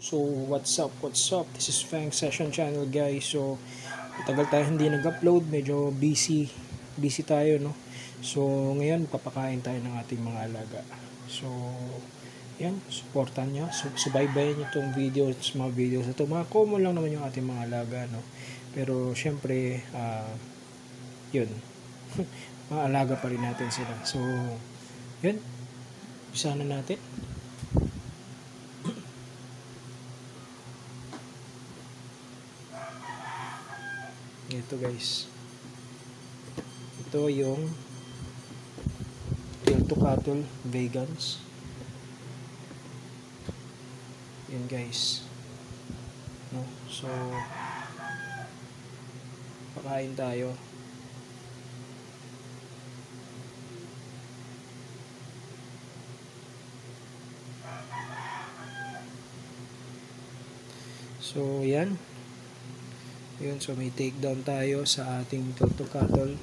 So what's up? This is Fang Session Channel, guys. So tagal tayo hindi nag-upload, medyo busy tayo, no. So ngayon papakain tayo ng ating mga alaga. So yan, supportan nyo, subaybayan nyo itong video, mga videos na ito. Mga common lang naman yung ating mga alaga, no. Pero syempre yun mga alaga pa rin natin sila. So yun, isa na natin. Ito guys, ito yung Tail to Cattle Vegans. Yan guys, no? So pakain tayo. So yan yun, so may take down tayo sa ating Tail to Cattle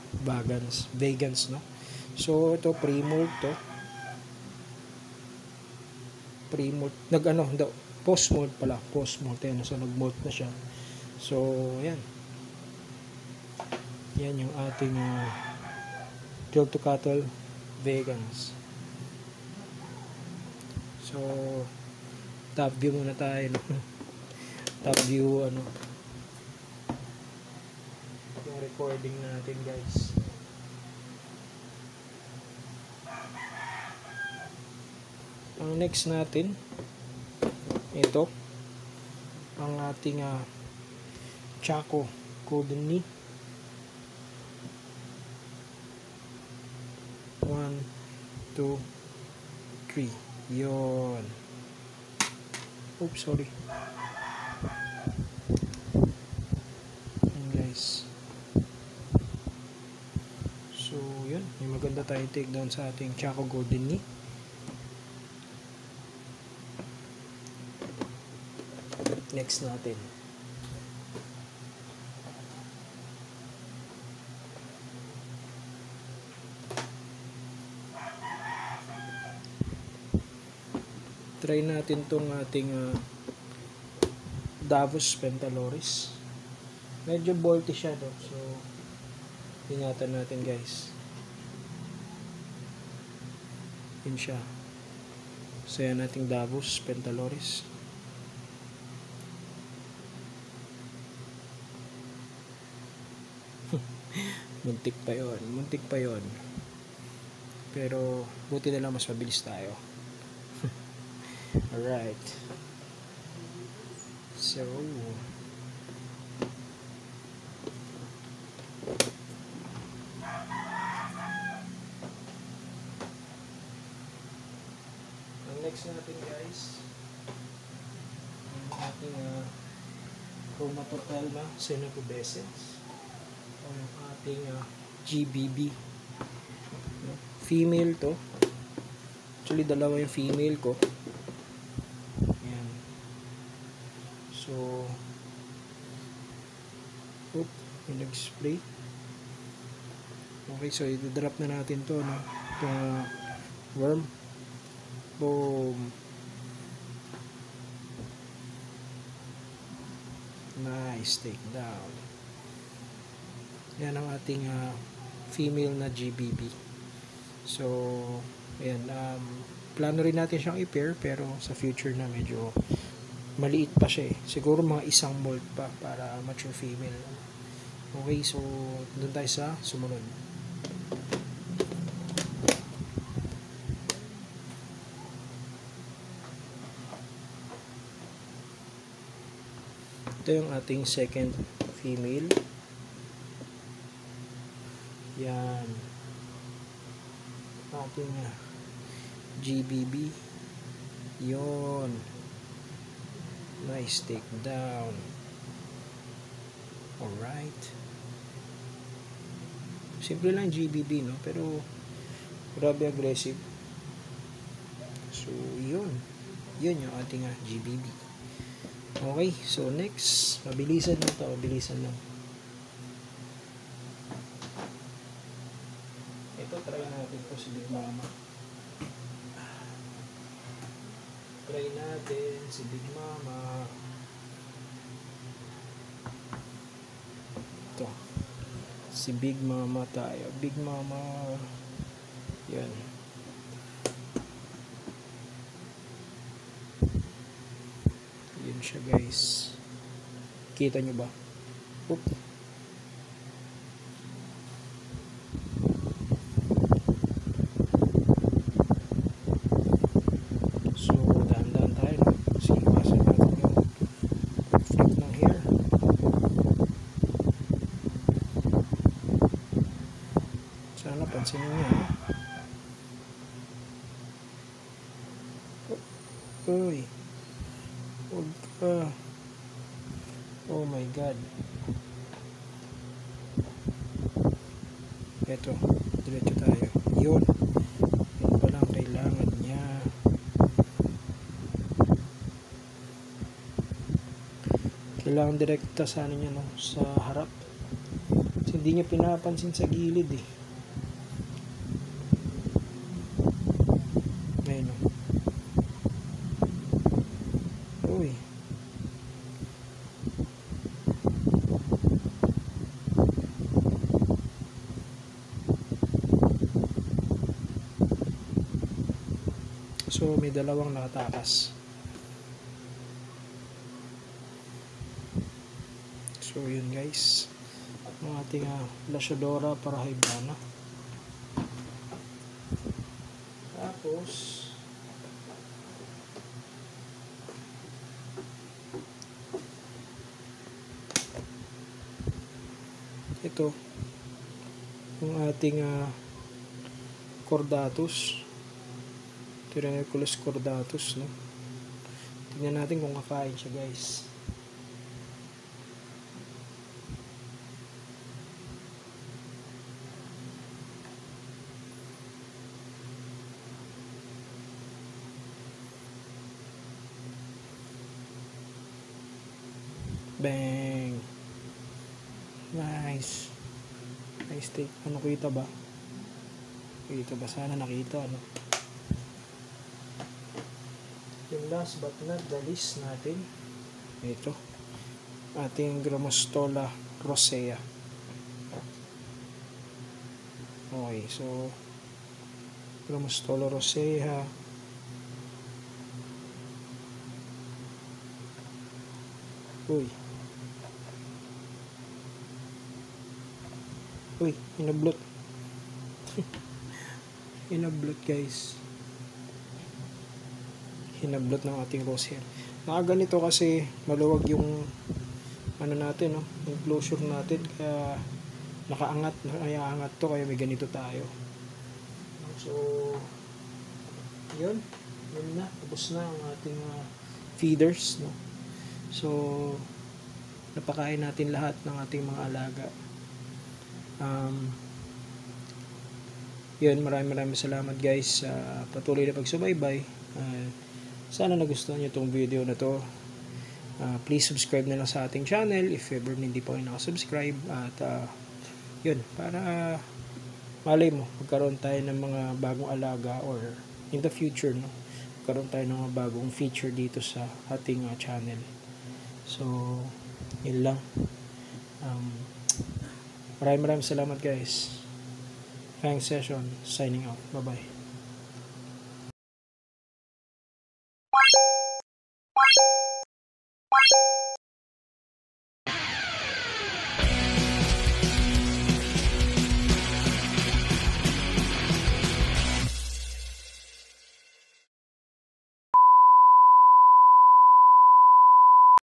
vegans, no. So ito pre-molt to, post-molt yan, so nag-molt na siya. So yan yung ating Tail to Cattle vegans. So top view muna tayo, no? Top view yung recording natin, guys. Ang next natin, ito ang ating Chaco Golden Knee. 1, 2, 3. Yun. Oops, sorry. Yan guys. So yun, may maganda tayong take down sa ating Chaco Golden Knee. Next natin, try natin tong ating Davos Pentaloris. Medyo bulky siya, no? So ingatan natin, guys. Yun siya. So yan nating Davos Pentaloris. muntik pa yon, pero buti na lang mas mabilis tayo. Alright, so ang next natin, guys, yung ating Chromatotelma Cenopubescens, o yung ating GBB. Female to. Actually, dalawa yung female ko. Ayan. So, may nag-spray. Okay, so i-drop na natin to, no? Itong worm. Boom. Nice, take down. Yan ang ating female na GBB. So ayan, plano rin natin siyang i-pair, pero sa future na medyo maliit pa siya, siguro mga isang molt pa para mature female. Okay, so doon tayo sa sumunod. Ito yung ating second female. Yan ating GBB. Yon, nice take down. Alright, simple lang GBB, no, pero grabe aggressive. So yun yung ating GBB. Okay, so next, mabilisan lang. Ito, try natin po si Big Mama. Try natin si Big Mama. Ito. Si Big Mama tayo. Big Mama. Yan. Yan siya guys. Kita nyo ba? Oop. So, dahan-dahan tayo. Kasi iwasan natin yung flip ng hair. Sana pansinin niya. Uy. Huwag ka. Oh my God. Eto. Diretso tayo. Yun. Yun pa lang kailangan niya. Kailangan direkta sana niya no, sa harap. Kasi hindi niya pinapansin sa gilid eh. Ayun o. Uy. So may dalawang nakatakas. So yun guys. Ang ating Lashadora para Hibana. Tapos ito yung ating Cordatus. Tyrannoculus cordatus, no? Tingnan natin kung kakain siya guys. Bang! Nice! Nice take. Ano, kita ba? Kita ba? Sana nakita, no? Yung last but not the least natin, ito, ating Grammostola rosea. Okay, so Grammostola rosea. Uy. Uy, inablot. Inablot guys. Hinablot ng ating crosshair. Nakaganito kasi maluwag yung ano natin, no? Yung closure natin, kaya nakaangat to, kaya may ganito tayo. So yun na, tapos na ang ating feeders, no? So napakain natin lahat ng ating mga alaga. Yun, maraming salamat guys sa patuloy na pagsubaybay. Sana nagustuhan nyo itong video na to. Please subscribe na lang sa ating channel if ever hindi pa kayo nakasubscribe. At yun, para malay mo, magkaroon tayo ng mga bagong alaga, or in the future, no, magkaroon tayo ng mga bagong feature dito sa ating channel. So yun lang. Maraming salamat guys. Fang Session signing out. Bye bye.